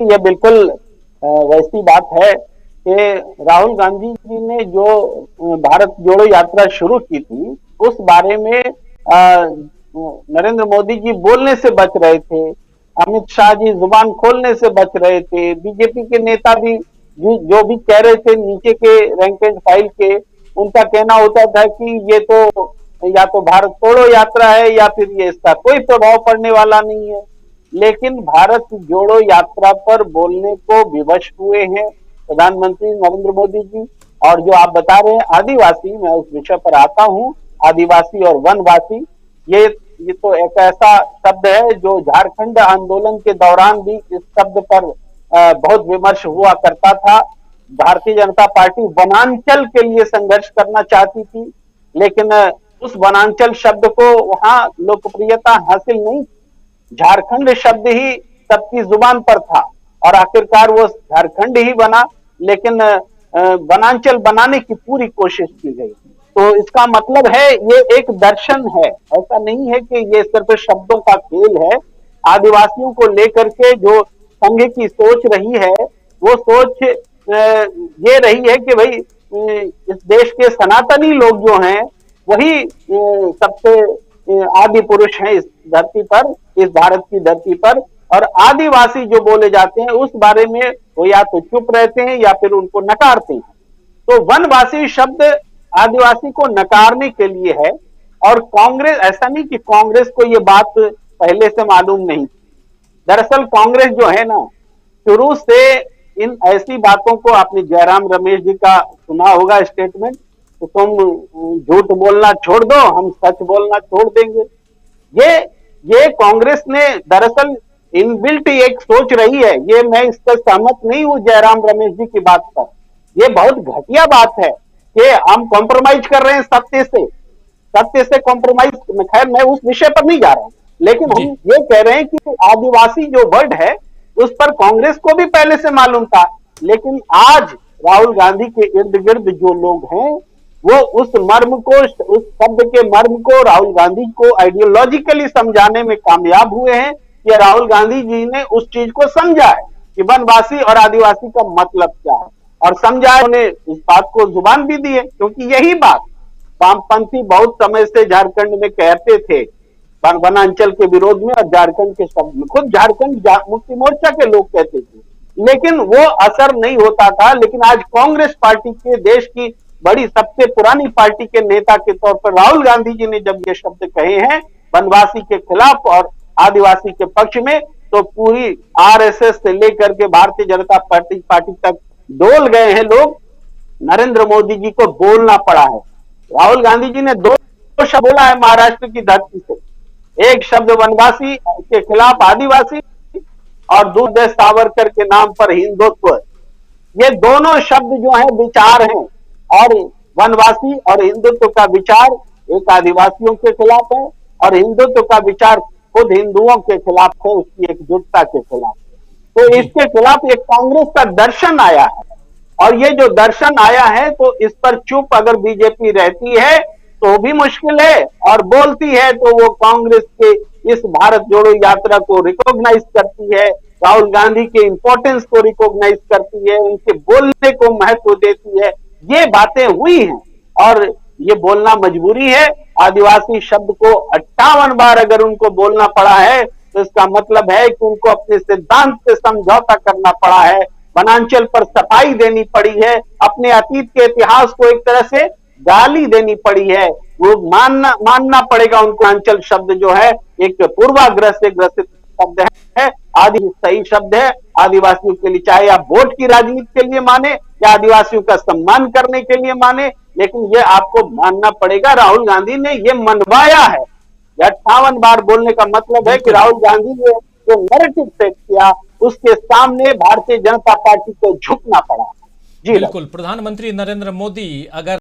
ये बिल्कुल वैसी बात है कि राहुल गांधी जी ने जो भारत जोड़ो यात्रा शुरू की थी, उस बारे में नरेंद्र मोदी जी बोलने से बच रहे थे। अमित शाह जी जुबान खोलने से बच रहे थे। बीजेपी के नेता भी जो भी कह रहे थे नीचे के रैंक एंड फाइल के, उनका कहना होता था कि ये तो या तो भारत छोड़ो यात्रा है या फिर ये इसका कोई प्रभाव पड़ने वाला नहीं है। लेकिन भारत जोड़ो यात्रा पर बोलने को विवश हुए हैं प्रधानमंत्री नरेंद्र मोदी जी। और जो आप बता रहे हैं आदिवासी, मैं उस विषय पर आता हूं। आदिवासी और वनवासी, ये तो एक ऐसा शब्द है जो झारखंड आंदोलन के दौरान भी इस शब्द पर बहुत विमर्श हुआ करता था। भारतीय जनता पार्टी वनांचल के लिए संघर्ष करना चाहती थी, लेकिन उस वनांचल शब्द को वहां लोकप्रियता हासिल नहीं। झारखंड शब्द ही सबकी जुबान पर था और आखिरकार वो झारखंड ही बना, लेकिन वनांचल बनाने की पूरी कोशिश की गई। तो इसका मतलब है ये एक दर्शन है, ऐसा नहीं है कि ये सिर्फ शब्दों का खेल है। आदिवासियों को लेकर के जो संघ की सोच रही है, वो सोच ये रही है कि भाई इस देश के सनातनी लोग जो हैं वही सबसे आदि पुरुष हैं इस धरती पर, इस भारत की धरती पर। और आदिवासी जो बोले जाते हैं उस बारे में वो या तो चुप रहते हैं या फिर उनको नकारते हैं। तो वनवासी शब्द आदिवासी को नकारने के लिए है। और कांग्रेस, ऐसा नहीं कि कांग्रेस को ये बात पहले से मालूम नहीं। दरअसल कांग्रेस जो है ना, शुरू से इन ऐसी बातों को, आपने जयराम रमेश जी का सुना होगा स्टेटमेंट, तो तुम झूठ बोलना छोड़ दो, हम सच बोलना छोड़ देंगे। ये ये कांग्रेस ने दरअसल इनबिल्ट एक सोच रही है। ये मैं इस पर सहमत नहीं हूं जयराम रमेश जी की बात पर। ये बहुत घटिया बात है कि हम कॉम्प्रोमाइज कर रहे हैं सत्य से कॉम्प्रोमाइज। खैर मैं उस विषय पर नहीं जा रहा हूं, लेकिन हम ये कह रहे हैं कि आदिवासी जो वर्ड है उस पर कांग्रेस को भी पहले से मालूम था। लेकिन आज राहुल गांधी के इर्द गिर्द जो लोग हैं वो उस मर्म को, उस शब्द के मर्म को राहुल गांधी को आइडियोलॉजिकली समझाने में कामयाब हुए हैं। कि राहुल गांधी जी ने उस चीज को समझा है कि वनवासी और आदिवासी का मतलब क्या है, और समझा है। उन्हें इस बात को जुबान भी दी है, क्योंकि यही बात वामपंथी बहुत समय से झारखंड में कहते थे वनांचल के विरोध में, और झारखंड के शब्द में खुद झारखंड मुक्ति मोर्चा के लोग कहते थे, लेकिन वो असर नहीं होता था। लेकिन आज कांग्रेस पार्टी के, देश की बड़ी सबसे पुरानी पार्टी के नेता के तौर पर राहुल गांधी जी ने जब ये शब्द कहे हैं वनवासी के खिलाफ और आदिवासी के पक्ष में, तो पूरी आरएसएस से लेकर के भारतीय जनता पार्टी तक डोल गए हैं लोग। नरेंद्र मोदी जी को बोलना पड़ा है। राहुल गांधी जी ने दो शब्द बोला है महाराष्ट्र की धरती से, एक शब्द वनवासी के खिलाफ आदिवासी, और दूसरे सावरकर के नाम पर हिंदुत्व। ये दोनों शब्द जो हैं विचार हैं, और वनवासी और हिंदुत्व का विचार एक आदिवासियों के खिलाफ है, और हिंदुत्व का विचार खुद हिंदुओं के खिलाफ है, उसकी एकजुटता के खिलाफ। तो इसके खिलाफ एक कांग्रेस का दर्शन आया है, और ये जो दर्शन आया है तो इस पर चुप अगर बीजेपी रहती है तो भी मुश्किल है, और बोलती है तो वो कांग्रेस के इस भारत जोड़ो यात्रा को रिकॉग्नाइज करती है, राहुल गांधी के इंपॉर्टेंस को रिकॉग्नाइज करती है, उनके बोलने को महत्व देती है। ये बातें हुई हैं और ये बोलना मजबूरी है। आदिवासी शब्द को 58 बार अगर उनको बोलना पड़ा है तो इसका मतलब है कि उनको अपने सिद्धांत से समझौता करना पड़ा है, वनांचल पर सफाई देनी पड़ी है, अपने अतीत के इतिहास को एक तरह से गाली देनी पड़ी है। वो मानना पड़ेगा उनको। वनांचल शब्द जो है एक पूर्वाग्रह से ग्रसित शब्द है, आदि सही शब्द है आदिवासियों के लिए, चाहे आप वोट की राजनीति के लिए माने या आदिवासियों का सम्मान करने के लिए माने, लेकिन ये आपको मानना पड़ेगा। राहुल गांधी ने ये मनवाया है। 58 बार बोलने का मतलब है कि राहुल गांधी ने जो नैरेटिव सेट किया उसके सामने भारतीय जनता पार्टी को झुकना पड़ा। जी बिल्कुल, प्रधानमंत्री नरेंद्र मोदी अगर